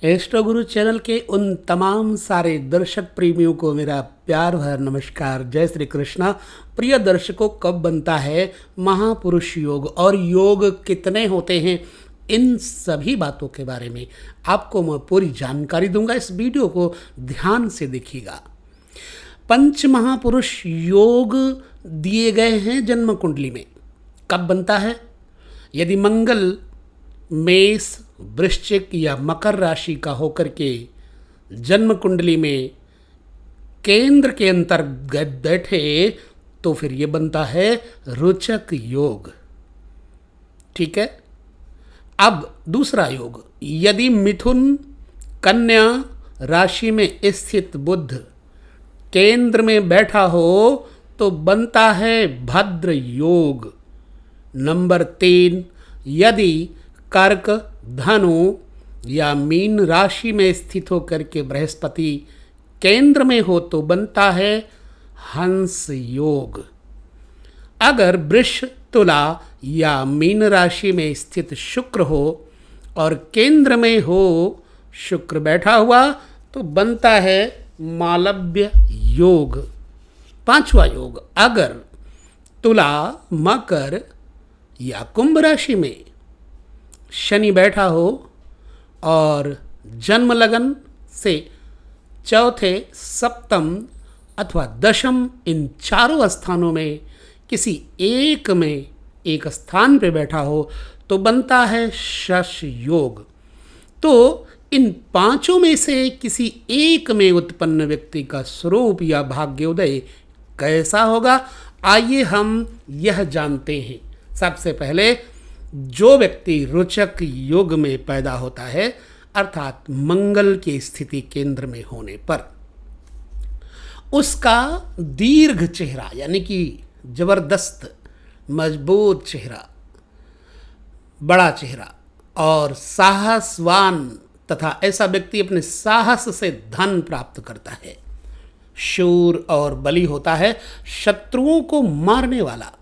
Astro गुरु channel के उन तमाम सारे दर्शक प्रेमियों को मेरा प्यार भरा नमस्कार। जय श्री कृष्णा। प्रिय दर्शकों, कब बनता है महापुरुष योग और योग कितने होते हैं, इन सभी बातों के बारे में आपको मैं पूरी जानकारी दूंगा। इस वीडियो को ध्यान से देखिएगा। पंच महापुरुष योग दिए गए हैं जन्म कुंडली में। कब बनता है? यदि मंगल मेष, वृश्चिक या मकर राशि का होकर के जन्म कुंडली में केंद्र के अंतर्गत बैठे तो फिर ये बनता है रोचक योग। ठीक है। अब दूसरा योग, यदि मिथुन कन्या राशि में स्थित बुध केंद्र में बैठा हो तो बनता है भद्र योग। नंबर 3, यदि कर्क, धनु या मीन राशि में स्थित होकर के बृहस्पति केंद्र में हो तो बनता है हंस योग। अगर वृष, तुला या मीन राशि में स्थित शुक्र हो और केंद्र में हो शुक्र बैठा हुआ तो बनता है मालव्य योग। पांचवा योग, अगर तुला, मकर या कुंभ राशि में शनि बैठा हो और जन्म लगन से चौथे, सप्तम अथवा दशम, इन चारों स्थानों में किसी एक में एक स्थान पे बैठा हो तो बनता है शश योग। तो इन पांचों में से किसी एक में उत्पन्न व्यक्ति का स्वरूप या भाग्योदय कैसा होगा, आइए हम यह जानते हैं। सबसे पहले, जो व्यक्ति रोचक योग में पैदा होता है अर्थात मंगल की स्थिति केंद्र में होने पर, उसका दीर्घ चेहरा यानी कि जबरदस्त मजबूत चेहरा, बड़ा चेहरा और साहसवान तथा ऐसा व्यक्ति अपने साहस से धन प्राप्त करता है। शूर और बली होता है, शत्रुओं को मारने वाला।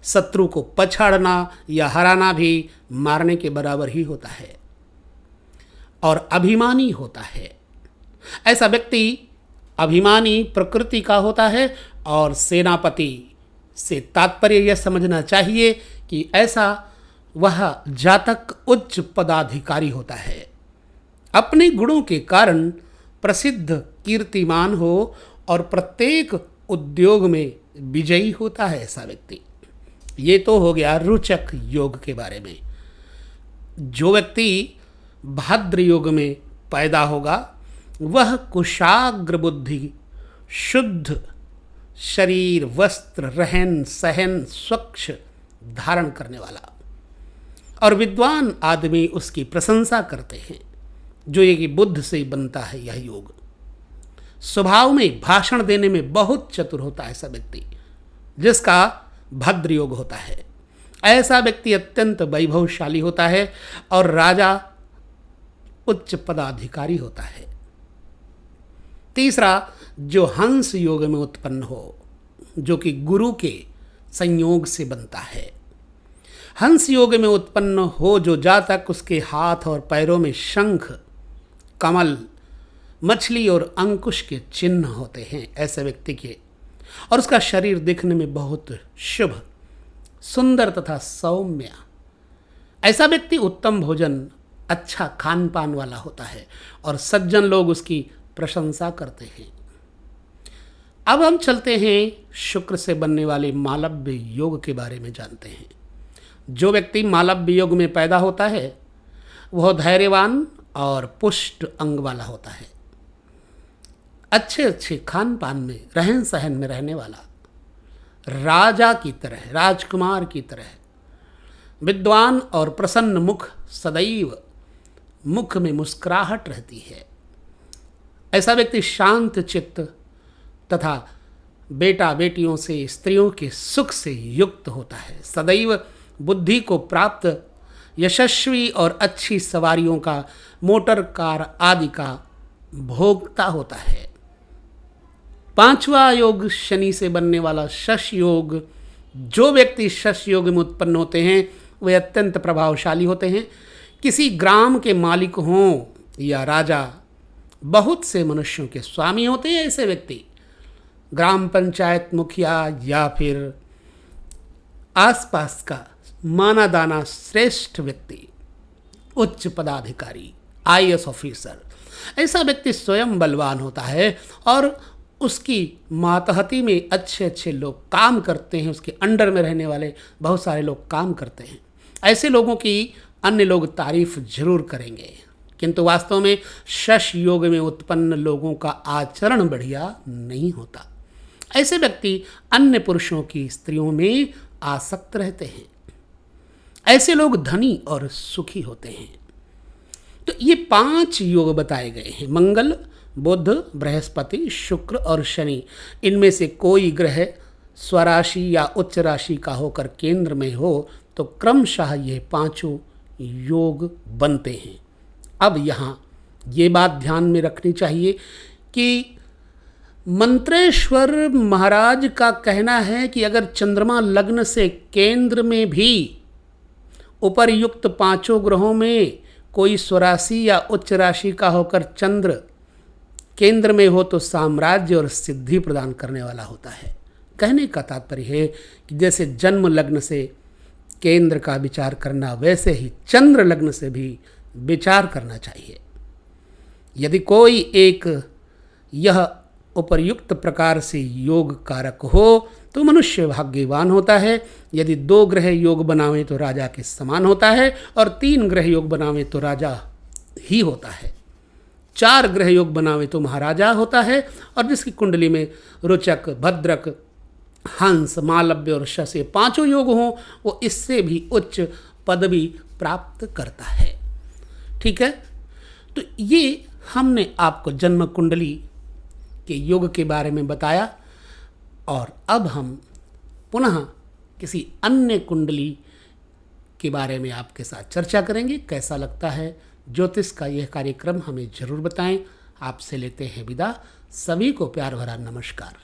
शत्रु को पछाड़ना या हराना भी मारने के बराबर ही होता है। और अभिमानी होता है। ऐसा व्यक्ति अभिमानी प्रकृति का होता है और सेनापति से तात्पर्य यह समझना चाहिए कि ऐसा वह जातक उच्च पदाधिकारी होता है। अपने गुणों के कारण प्रसिद्ध, कीर्तिमान हो और प्रत्येक उद्योग में विजयी होता है ऐसा व्यक्ति। ये तो हो गया रोचक योग के बारे में। जो व्यक्ति भद्र योग में पैदा होगा वह कुशाग्र बुद्धि, शुद्ध शरीर, वस्त्र, रहन सहन स्वच्छ धारण करने वाला और विद्वान आदमी उसकी प्रशंसा करते हैं। जो ये कि बुद्ध से बनता है यह योग। स्वभाव में भाषण देने में बहुत चतुर होता है ऐसा व्यक्ति जिसका भद्र योग होता है। ऐसा व्यक्ति अत्यंत वैभवशाली होता है और राजा उच्च पदाधिकारी होता है। तीसरा, जो हंस योग में उत्पन्न हो, जो कि गुरु के संयोग से बनता है। हंस योग में उत्पन्न हो जो जातक, उसके हाथ और पैरों में शंख, कमल, मछली और अंकुश के चिन्ह होते हैं ऐसे व्यक्ति के, और उसका शरीर दिखने में बहुत शुभ, सुंदर तथा सौम्य। ऐसा व्यक्ति उत्तम भोजन, अच्छा खान पान वाला होता है और सज्जन लोग उसकी प्रशंसा करते हैं। अब हम चलते हैं शुक्र से बनने वाले मालव्य योग के बारे में जानते हैं। जो व्यक्ति मालव्य योग में पैदा होता है वह धैर्यवान और पुष्ट अंग वाला होता है। अच्छे खान पान में, रहन सहन में रहने वाला, राजा की तरह, राजकुमार की तरह, विद्वान और प्रसन्न मुख, सदैव मुख में मुस्कुराहट रहती है। ऐसा व्यक्ति शांत चित्त तथा बेटा बेटियों से, स्त्रियों के सुख से युक्त होता है। सदैव बुद्धि को प्राप्त, यशस्वी और अच्छी सवारियों का, मोटर कार आदि का भोक्ता होता है। पांचवा योग शनि से बनने वाला शश योग। जो व्यक्ति शश योग में उत्पन्न होते हैं वे अत्यंत प्रभावशाली होते हैं। किसी ग्राम के मालिक हों या राजा, बहुत से मनुष्यों के स्वामी होते हैं ऐसे व्यक्ति। ग्राम पंचायत मुखिया या फिर आसपास का माना दाना श्रेष्ठ व्यक्ति, उच्च पदाधिकारी, आईएएस ऑफिसर, ऐसा व्यक्ति स्वयं बलवान होता है और उसकी मातहती में अच्छे अच्छे लोग काम करते हैं, उसके अंडर में रहने वाले बहुत सारे लोग काम करते हैं। ऐसे लोगों की अन्य लोग तारीफ जरूर करेंगे, किंतु वास्तव में शश योग में उत्पन्न लोगों का आचरण बढ़िया नहीं होता। ऐसे व्यक्ति अन्य पुरुषों की स्त्रियों में आसक्त रहते हैं। ऐसे लोग धनी और सुखी होते हैं। तो ये 5 योग बताए गए हैं, मंगल, बुध, बृहस्पति, शुक्र और शनि। इनमें से कोई ग्रह स्वराशि या उच्च राशि का होकर केंद्र में हो तो क्रमशः ये 5 योग बनते हैं। अब यहाँ ये बात ध्यान में रखनी चाहिए कि मंत्रेश्वर महाराज का कहना है कि अगर चंद्रमा लग्न से केंद्र में भी उपर्युक्त 5 ग्रहों में कोई स्वराशि या उच्च राशि का होकर चंद्र केंद्र में हो तो साम्राज्य और सिद्धि प्रदान करने वाला होता है। कहने का तात्पर्य है कि जैसे जन्म लग्न से केंद्र का विचार करना, वैसे ही चंद्र लग्न से भी विचार करना चाहिए। यदि कोई एक यह उपर्युक्त प्रकार से योग कारक हो तो मनुष्य भाग्यवान होता है। यदि 2 ग्रह योग बनावे तो राजा के समान होता है और 3 ग्रह योग बनावे तो राजा ही होता है। 4 ग्रह योग बनावे तो महाराजा होता है और जिसकी कुंडली में रुचक, भद्रक, हंस, मालव्य और शश 5 योग हों वो इससे भी उच्च पदवी प्राप्त करता है। ठीक है, तो ये हमने आपको जन्म कुंडली के योग के बारे में बताया और अब हम पुनः किसी अन्य कुंडली के बारे में आपके साथ चर्चा करेंगे। कैसा लगता है ज्योतिष का यह कार्यक्रम हमें ज़रूर बताएं। आपसे लेते हैं विदा। सभी को प्यार भरा नमस्कार।